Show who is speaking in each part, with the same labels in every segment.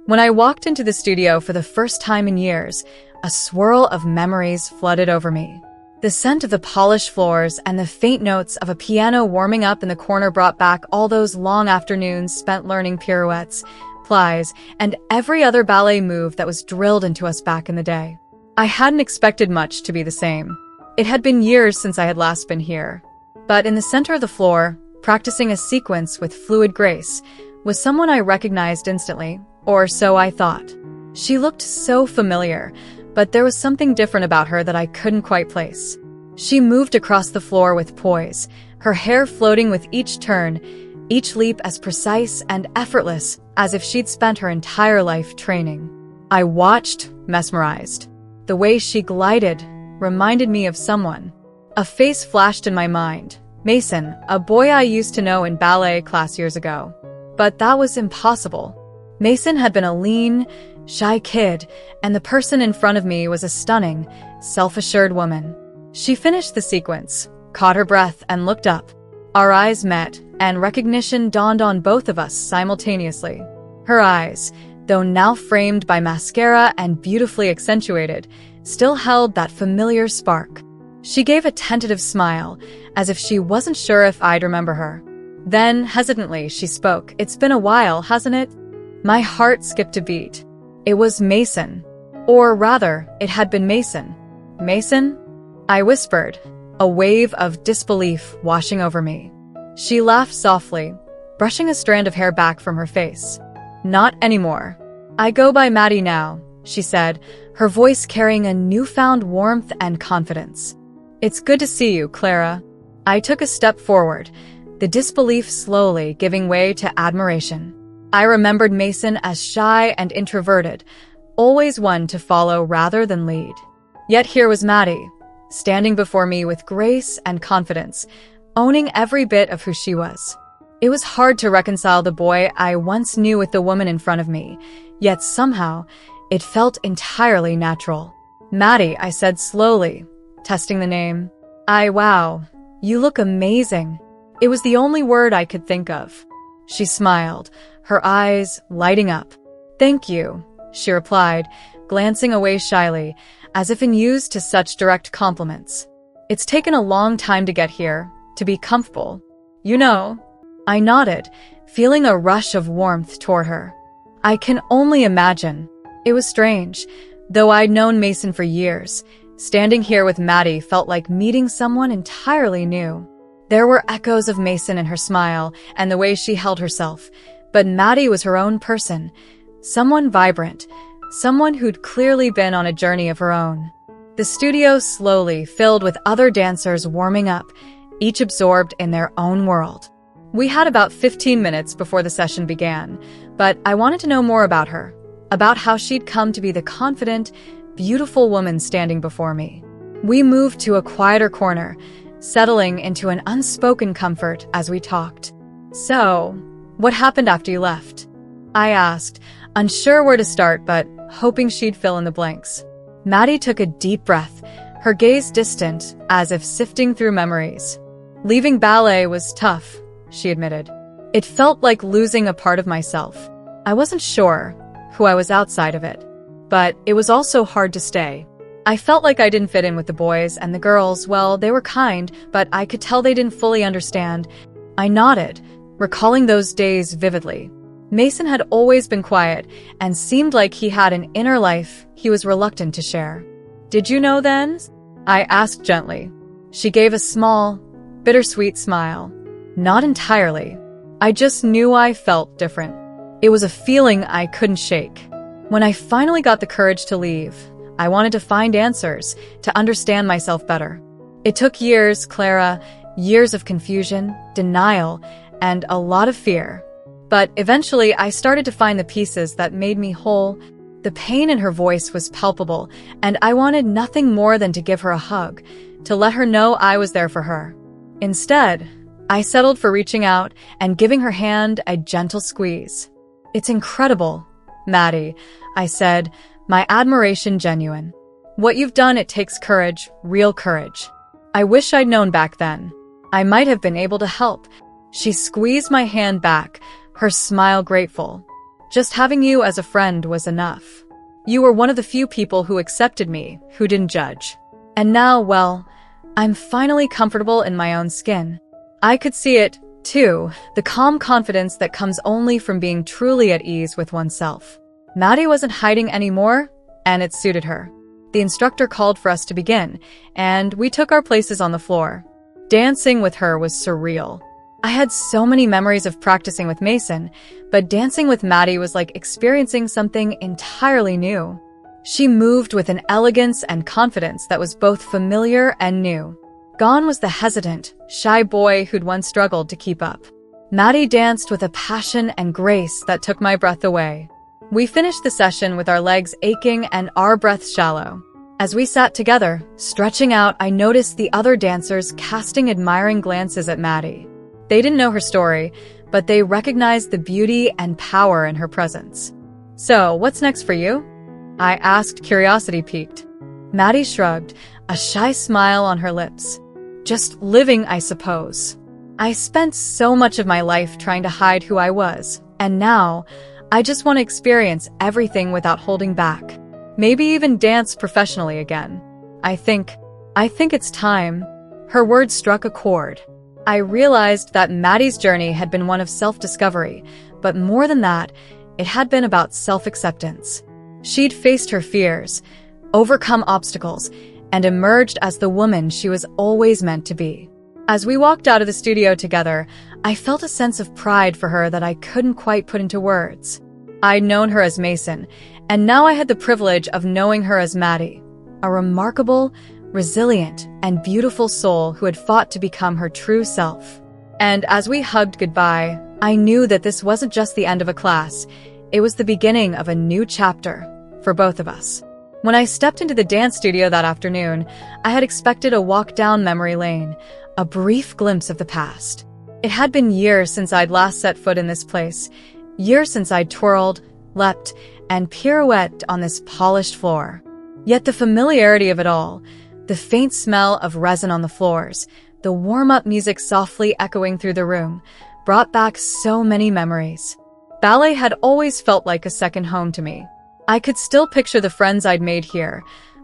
Speaker 1: When I walked into the studio for the first time in years, a swirl of memories flooded over me. The scent of the polished floors and the faint notes of a piano warming up in the corner brought back all those long afternoons spent learning pirouettes, plies, and every other ballet move that was drilled into us back in the day. I hadn't expected much to be the same. It had been years since I had last been here. But in the center of the floor, practicing a sequence with fluid grace, was someone I recognized instantly, or so I thought. She looked so familiar, but there was something different about her that I couldn't quite place. She moved across the floor with poise, her hair floating with each turn, each leap as precise and effortless as if she'd spent her entire life training. I watched, mesmerized. The way she glided reminded me of someone. A face flashed in my mind. Mason, a boy I used to know in ballet class years ago. But that was impossible. Mason had been a lean, shy kid, and the person in front of me was a stunning, self-assured woman. She finished the sequence, caught her breath, and looked up. Our eyes met, and recognition dawned on both of us simultaneously. Her eyes, though now framed by mascara and beautifully accentuated, still held that familiar spark. She gave a tentative smile, as if she wasn't sure if I'd remember her. Then, hesitantly, she spoke. "It's been a while, hasn't it?" My heart skipped a beat. It was Mason. Or rather, it had been Mason. "Mason?" I whispered, a wave of disbelief washing over me. She laughed softly, brushing a strand of hair back from her face. "Not anymore. I go by Maddie now," she said, her voice carrying a newfound warmth and confidence. "It's good to see you, Clara." I took a step forward, the disbelief slowly giving way to admiration. I remembered Mason as shy and introverted, always one to follow rather than lead. Yet here was Maddie, standing before me with grace and confidence, owning every bit of who she was. It was hard to reconcile the boy I once knew with the woman in front of me, yet somehow, it felt entirely natural. "Maddie," I said slowly, testing the name. Wow, you look amazing." It was the only word I could think of. She smiled, her eyes lighting up. "Thank you," she replied, glancing away shyly, as if unused to such direct compliments. "It's taken a long time to get here, to be comfortable. You know." I nodded, feeling a rush of warmth toward her. I can only imagine. It was strange. Though I'd known Mason for years, standing here with Maddie felt like meeting someone entirely new. There were echoes of Mason in her smile and the way she held herself, but Maddie was her own person, someone vibrant, someone who'd clearly been on a journey of her own. The studio slowly filled with other dancers warming up, each absorbed in their own world. We had about 15 minutes before the session began, but I wanted to know more about her, about how she'd come to be the confident, beautiful woman standing before me. We moved to a quieter corner, settling into an unspoken comfort as we talked. "So, what happened after you left?" I asked, unsure where to start but hoping she'd fill in the blanks. Maddie took a deep breath, her gaze distant, as if sifting through memories. "Leaving ballet was tough," she admitted. "It felt like losing a part of myself. I wasn't sure who I was outside of it. But it was also hard to stay. I felt like I didn't fit in with the boys, and the girls, well, they were kind, but I could tell they didn't fully understand." I nodded, recalling those days vividly. Mason had always been quiet and seemed like he had an inner life he was reluctant to share. "Did you know then?" I asked gently. She gave a small, bittersweet smile. "Not entirely. I just knew I felt different. It was a feeling I couldn't shake. When I finally got the courage to leave, I wanted to find answers, to understand myself better. It took years, Clara, years of confusion, denial, and a lot of fear. But eventually I started to find the pieces that made me whole." The pain in her voice was palpable, and I wanted nothing more than to give her a hug, to let her know I was there for her. Instead, I settled for reaching out and giving her hand a gentle squeeze. "It's incredible, Maddie," I said, my admiration genuine. "What you've done, it takes courage, real courage. I wish I'd known back then. I might have been able to help." She squeezed my hand back, her smile grateful. Just having you as a friend was enough. You were one of the few people who accepted me, who didn't judge. And now, well, I'm finally comfortable in my own skin. I could see it, too, the calm confidence that comes only from being truly at ease with oneself. Maddie wasn't hiding anymore, and it suited her. The instructor called for us to begin, and we took our places on the floor. Dancing with her was surreal. I had so many memories of practicing with Mason, but dancing with Maddie was like experiencing something entirely new. She moved with an elegance and confidence that was both familiar and new. Gone was the hesitant, shy boy who'd once struggled to keep up. Maddie danced with a passion and grace that took my breath away. We finished the session with our legs aching and our breaths shallow. As we sat together, stretching out, I noticed the other dancers casting admiring glances at Maddie. They didn't know her story, but they recognized the beauty and power in her presence. "So, what's next for you?" I asked, curiosity piqued. Maddie shrugged, a shy smile on her lips. "Just living, I suppose. I spent so much of my life trying to hide who I was, and now, I just want to experience everything without holding back. Maybe even dance professionally again. I think it's time." Her words struck a chord. I realized that Maddie's journey had been one of self-discovery, but more than that, it had been about self-acceptance. She'd faced her fears, overcome obstacles, and emerged as the woman she was always meant to be. As we walked out of the studio together, I felt a sense of pride for her that I couldn't quite put into words. I'd known her as Mason, and now I had the privilege of knowing her as Maddie, a remarkable, resilient, and beautiful soul who had fought to become her true self. And as we hugged goodbye, I knew that this wasn't just the end of a class, it was the beginning of a new chapter for both of us. When I stepped into the dance studio that afternoon, I had expected a walk down memory lane, a brief glimpse of the past. It had been years since I'd last set foot in this place, years since I'd twirled, leapt, and pirouetted on this polished floor. Yet the familiarity of it all, the faint smell of resin on the floors, the warm-up music softly echoing through the room, brought back so many memories. Ballet had always felt like a second home to me. I could still picture the friends I'd made here,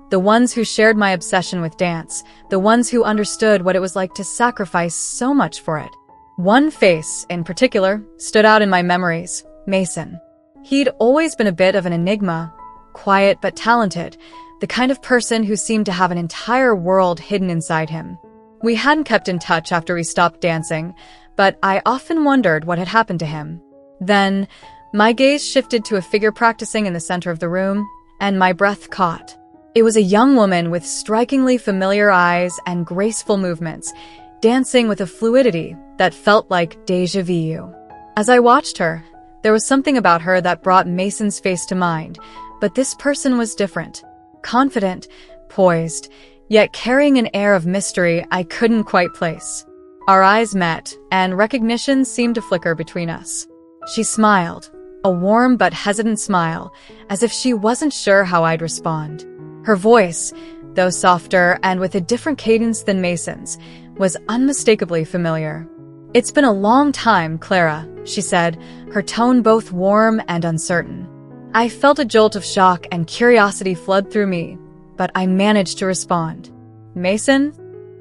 Speaker 1: the ones who shared my obsession with dance, the ones who understood what it was like to sacrifice so much for it. One face, in particular, stood out in my memories, Mason. He'd always been a bit of an enigma, quiet but talented, the kind of person who seemed to have an entire world hidden inside him. We hadn't kept in touch after we stopped dancing, but I often wondered what had happened to him. Then, my gaze shifted to a figure practicing in the center of the room, and my breath caught. It was a young woman with strikingly familiar eyes and graceful movements, dancing with a fluidity that felt like déjà vu. As I watched her, there was something about her that brought Mason's face to mind, but this person was different. Confident, poised, yet carrying an air of mystery I couldn't quite place. Our eyes met, and recognition seemed to flicker between us. She smiled, a warm but hesitant smile, as if she wasn't sure how I'd respond. Her voice, though softer and with a different cadence than Mason's, was unmistakably familiar. "It's been a long time, Clara," she said, her tone both warm and uncertain. I felt a jolt of shock and curiosity flood through me, but I managed to respond. "Mason?"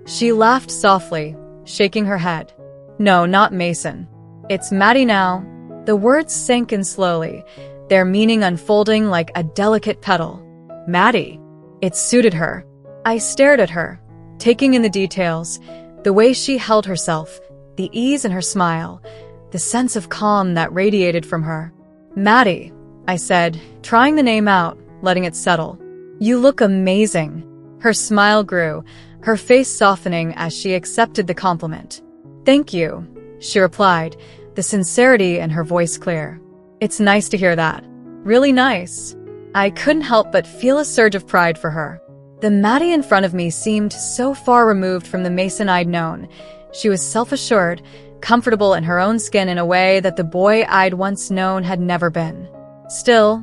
Speaker 1: She laughed softly, shaking her head. "No, not Mason. It's Maddie now." The words sank in slowly, their meaning unfolding like a delicate petal. Maddie. It suited her. I stared at her, taking in the details, the way she held herself, the ease in her smile, the sense of calm that radiated from her. "Maddie," I said, trying the name out, letting it settle. "You look amazing." Her smile grew, her face softening as she accepted the compliment. "Thank you," she replied, the sincerity in her voice clear. "It's nice to hear that. Really nice." I couldn't help but feel a surge of pride for her. The Maddie in front of me seemed so far removed from the Mason I'd known. She was self-assured, comfortable in her own skin in a way that the boy I'd once known had never been. Still,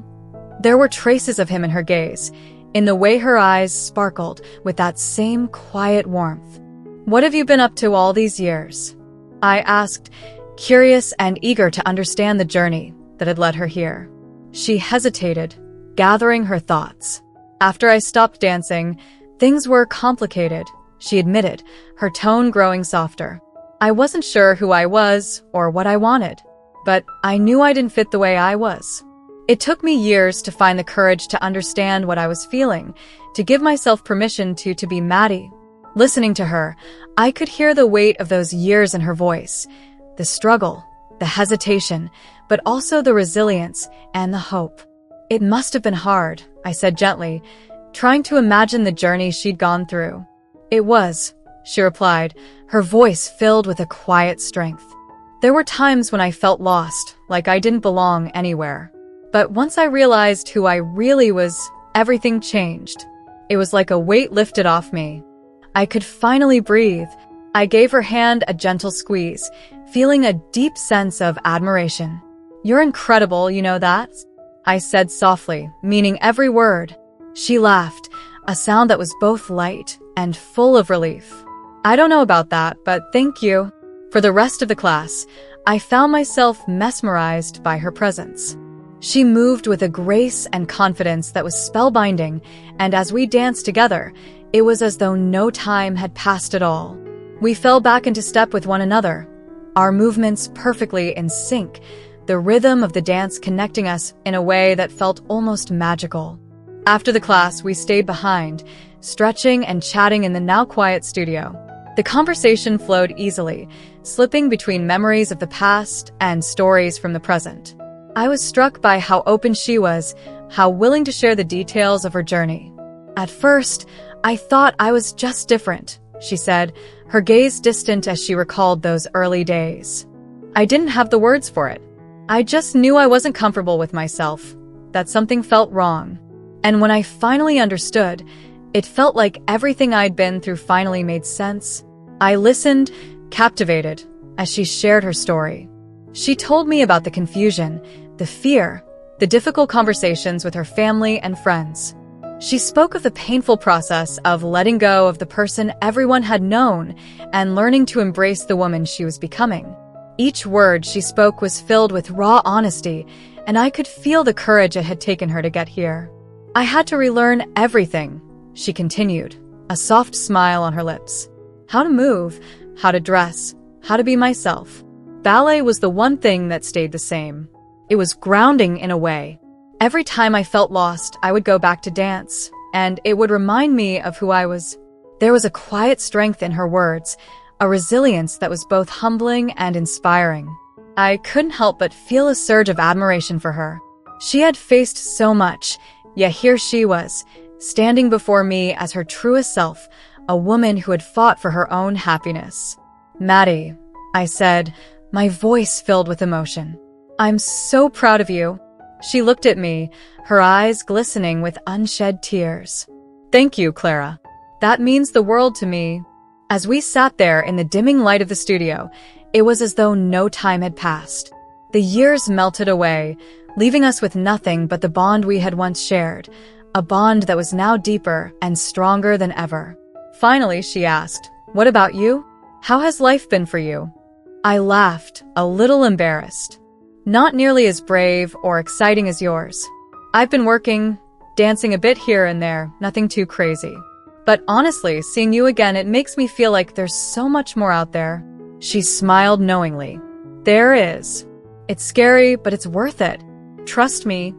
Speaker 1: there were traces of him in her gaze, in the way her eyes sparkled with that same quiet warmth. "What have you been up to all these years?" I asked, curious and eager to understand the journey that had led her here. She hesitated, gathering her thoughts. After I stopped dancing, things were complicated, she admitted, her tone growing softer. I wasn't sure who I was or what I wanted, but I knew I didn't fit the way I was. It took me years to find the courage to understand what I was feeling, to give myself permission to be Maddie. Listening to her, I could hear the weight of those years in her voice, the struggle, the hesitation, but also the resilience and the hope. It must have been hard, I said gently, trying to imagine the journey she'd gone through. It was, she replied, her voice filled with a quiet strength. There were times when I felt lost, like I didn't belong anywhere. But once I realized who I really was, everything changed. It was like a weight lifted off me. I could finally breathe. I gave her hand a gentle squeeze, feeling a deep sense of admiration. "You're incredible, you know that?" I said softly, meaning every word. She laughed, a sound that was both light and full of relief. "I don't know about that, but thank you." For the rest of the class, I found myself mesmerized by her presence. She moved with a grace and confidence that was spellbinding, and as we danced together, it was as though no time had passed at all. We fell back into step with one another, our movements perfectly in sync, the rhythm of the dance connecting us in a way that felt almost magical. After the class, we stayed behind, stretching and chatting in the now quiet studio. The conversation flowed easily, slipping between memories of the past and stories from the present. I was struck by how open she was, how willing to share the details of her journey. "At first, I thought I was just different," she said, her gaze distant as she recalled those early days. "I didn't have the words for it. I just knew I wasn't comfortable with myself, that something felt wrong. And when I finally understood, it felt like everything I'd been through finally made sense." I listened, captivated, as she shared her story. She told me about the confusion, the fear, the difficult conversations with her family and friends. She spoke of the painful process of letting go of the person everyone had known and learning to embrace the woman she was becoming. Each word she spoke was filled with raw honesty, and I could feel the courage it had taken her to get here. "I had to relearn everything," she continued, a soft smile on her lips. "How to move, how to dress, how to be myself. Ballet was the one thing that stayed the same. It was grounding in a way. Every time I felt lost, I would go back to dance, and it would remind me of who I was." There was a quiet strength in her words, a resilience that was both humbling and inspiring. I couldn't help but feel a surge of admiration for her. She had faced so much, yet here she was, standing before me as her truest self, a woman who had fought for her own happiness. "Maddie," I said, my voice filled with emotion. "I'm so proud of you." She looked at me, her eyes glistening with unshed tears. "Thank you, Clara. That means the world to me." As we sat there in the dimming light of the studio, it was as though no time had passed. The years melted away, leaving us with nothing but the bond we had once shared, a bond that was now deeper and stronger than ever. Finally, she asked, "What about you? How has life been for you?" I laughed, a little embarrassed. "Not nearly as brave or exciting as yours. I've been working, dancing a bit here and there, nothing too crazy. But honestly, seeing you again, it makes me feel like there's so much more out there." She smiled knowingly. "There is. It's scary, but it's worth it. Trust me."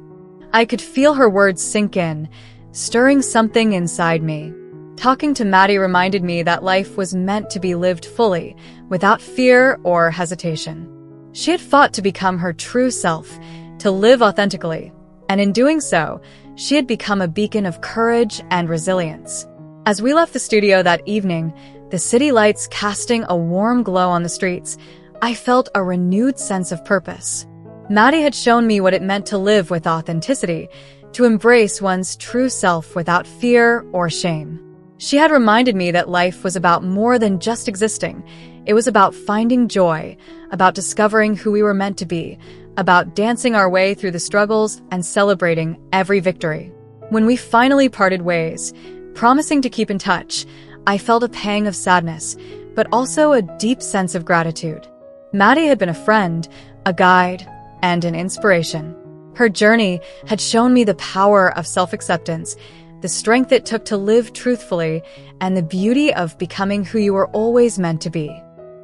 Speaker 1: I could feel her words sink in, stirring something inside me. Talking to Maddie reminded me that life was meant to be lived fully, without fear or hesitation. She had fought to become her true self, to live authentically, and in doing so, she had become a beacon of courage and resilience. As we left the studio that evening, the city lights casting a warm glow on the streets, I felt a renewed sense of purpose. Maddie had shown me what it meant to live with authenticity, to embrace one's true self without fear or shame. She had reminded me that life was about more than just existing. It was about finding joy, about discovering who we were meant to be, about dancing our way through the struggles and celebrating every victory. When we finally parted ways, promising to keep in touch, I felt a pang of sadness, but also a deep sense of gratitude. Maddie had been a friend, a guide, and an inspiration. Her journey had shown me the power of self-acceptance, the strength it took to live truthfully, and the beauty of becoming who you were always meant to be.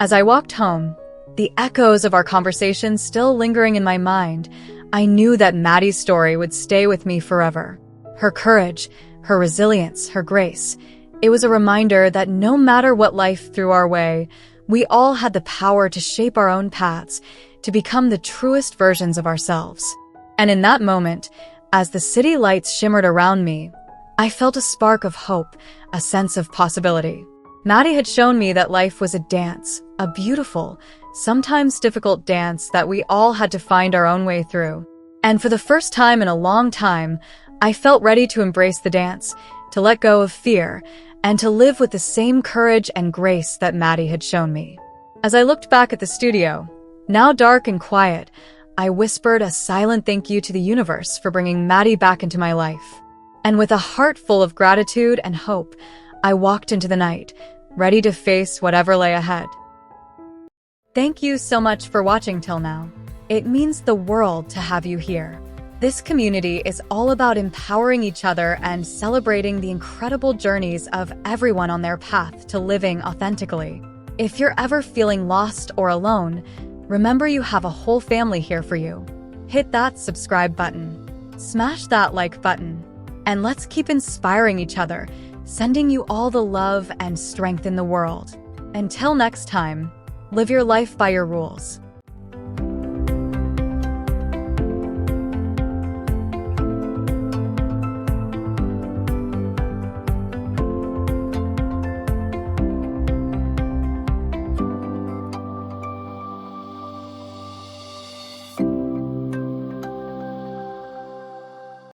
Speaker 1: As I walked home, the echoes of our conversation still lingering in my mind, I knew that Maddie's story would stay with me forever. Her courage, her resilience, her grace. It was a reminder that no matter what life threw our way, we all had the power to shape our own paths, to become the truest versions of ourselves. And in that moment, as the city lights shimmered around me, I felt a spark of hope, a sense of possibility. Maddie had shown me that life was a dance, a beautiful, sometimes difficult dance that we all had to find our own way through. And for the first time in a long time, I felt ready to embrace the dance, to let go of fear, and to live with the same courage and grace that Maddie had shown me. As I looked back at the studio, now dark and quiet, I whispered a silent thank you to the universe for bringing Maddie back into my life. And with a heart full of gratitude and hope, I walked into the night, ready to face whatever lay ahead. Thank you so much for watching till now. It means the world to have you here. This community is all about empowering each other and celebrating the incredible journeys of everyone on their path to living authentically. If you're ever feeling lost or alone, remember you have a whole family here for you. Hit that subscribe button, smash that like button, and let's keep inspiring each other, sending you all the love and strength in the world. Until next time, live your life by your rules.